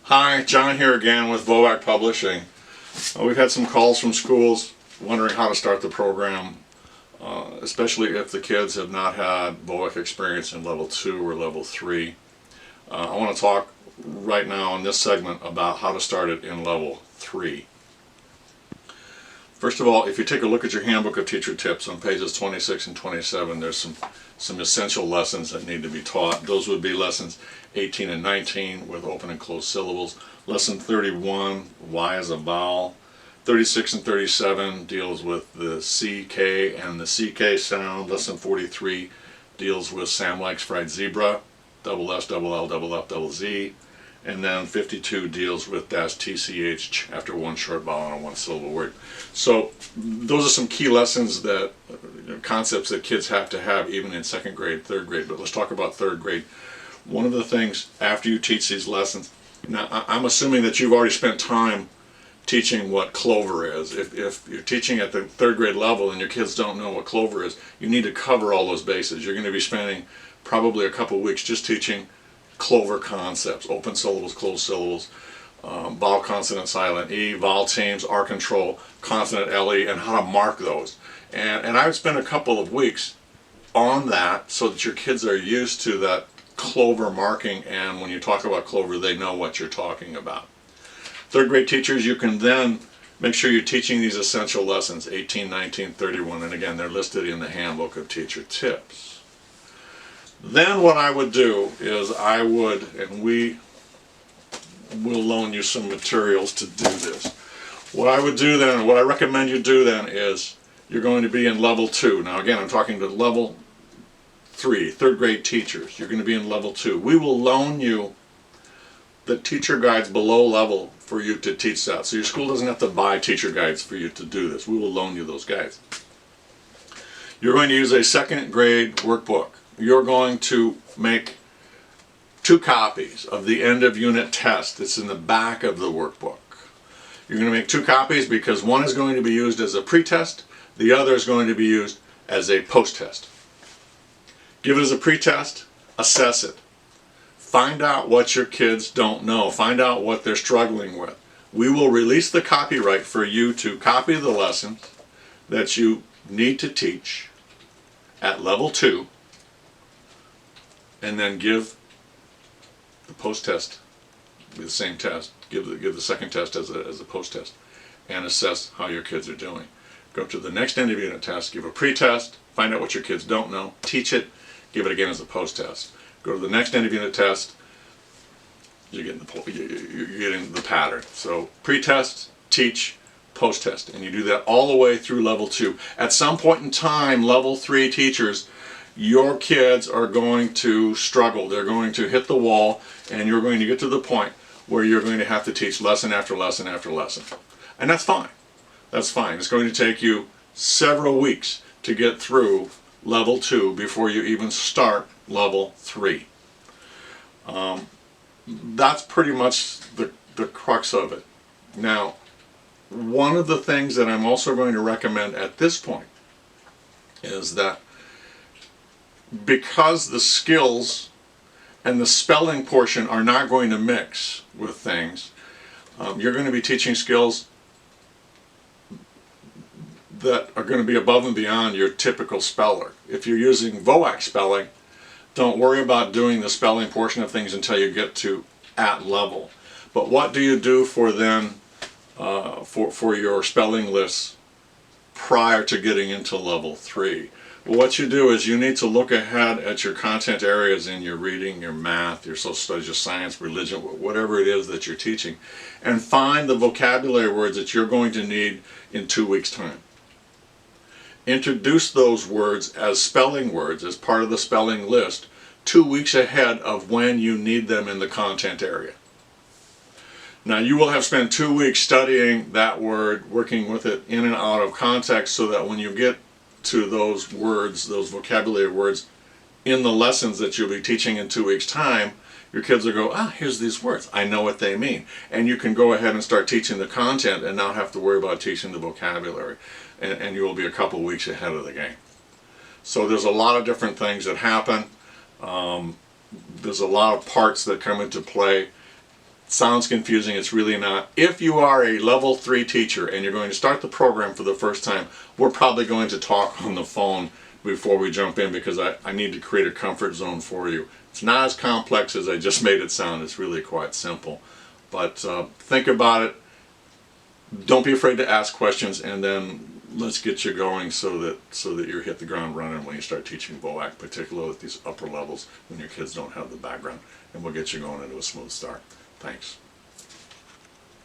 Hi, John here again with VoWac Publishing. We've had some calls from schools wondering how to start the program, especially if the kids have not had VoWac experience in level 2 or level 3. I want to talk right now in this segment about how to start it in level 3. First of all, if you take a look at your handbook of teacher tips on pages 26 and 27, there's some essential lessons that need to be taught. Those would be lessons 18 and 19 with open and closed syllables. Lesson 31, Y as a vowel. 36 and 37 deals with the CK and the CK sound. Lesson 43 deals with Sam Likes Fried Zebra, double S, double L, double F, double Z. And then 52 deals with dash TCH after one short vowel and one syllable word. So those are some key lessons that, concepts that kids have to have even in second grade, third grade. But let's talk about third grade. One of the things after you teach these lessons, now I'm assuming that you've already spent time teaching what clover is. If you're teaching at the third grade level and your kids don't know what clover is, you need to cover all those bases. You're going to be spending probably a couple weeks just teaching clover concepts, open syllables, closed syllables, vowel, consonant, silent E, vowel teams, R control, consonant LE, and how to mark those. And I would spend a couple of weeks on that so that your kids are used to that clover marking, and when you talk about clover, they know what you're talking about. Third grade teachers, you can then make sure you're teaching these essential lessons, 18, 19, 31, and again, they're listed in the handbook of teacher tips. Then what I would do is and we will loan you some materials to do this. What I would do then, what I recommend you do then is you're going to be in level 2. Now again, I'm talking to level 3, third grade teachers. You're going to be in level 2. We will loan you the teacher guides below level for you to teach that. So your school doesn't have to buy teacher guides for you to do this. We will loan you those guides. You're going to use a second grade workbook. You're going to make 2 copies of the end of unit test. It's in the back of the workbook. You're going to make 2 copies because one is going to be used as a pre-test, the other is going to be used as a post-test. Give it as a pre-test, assess it. Find out what your kids don't know. Find out what they're struggling with. We will release the copyright for you to copy the lessons that you need to teach at level 2, and then give the post-test the same test. Give the second test as a post-test, and assess how your kids are doing. Go to the next end of unit test, give a pre-test, find out what your kids don't know, teach it, give it again as a post-test. Go to the next end of unit test, you're getting the pattern. So pre-test, teach, post-test, and you do that all the way through level 2. At some point in time, level 3 teachers, your kids are going to struggle. They're going to hit the wall, and you're going to get to the point where you're going to have to teach lesson after lesson after lesson. And that's fine. That's fine. It's going to take you several weeks to get through level 2 before you even start level 3. That's pretty much the crux of it. Now, one of the things that I'm also going to recommend at this point is that because the skills and the spelling portion are not going to mix with things, you're going to be teaching skills that are going to be above and beyond your typical speller. If you're using VoWac spelling, don't worry about doing the spelling portion of things until you get to at level. But what do you do for then for your spelling lists prior to getting into level 3? Well, what you do is you need to look ahead at your content areas in your reading, your math, your social studies, your science, religion, whatever it is that you're teaching, and find the vocabulary words that you're going to need in 2 weeks' time. Introduce those words as spelling words, as part of the spelling list, 2 weeks ahead of when you need them in the content area. Now you will have spent 2 weeks studying that word, working with it in and out of context, so that when you get to those words, those vocabulary words, in the lessons that you'll be teaching in 2 weeks' time, your kids will go, here's these words, I know what they mean. And you can go ahead and start teaching the content and not have to worry about teaching the vocabulary. And you will be a couple weeks ahead of the game. So there's a lot of different things that happen. There's a lot of parts that come into play. Sounds confusing, it's really not. If you are a level 3 teacher and you're going to start the program for the first time, we're probably going to talk on the phone before we jump in, because I need to create a comfort zone for you. It's not as complex as I just made it sound. It's really quite simple. But think about it. Don't be afraid to ask questions, and then let's get you going so that you hit the ground running when you start teaching VoWac, particularly at these upper levels when your kids don't have the background, and we'll get you going into a smooth start. Thanks.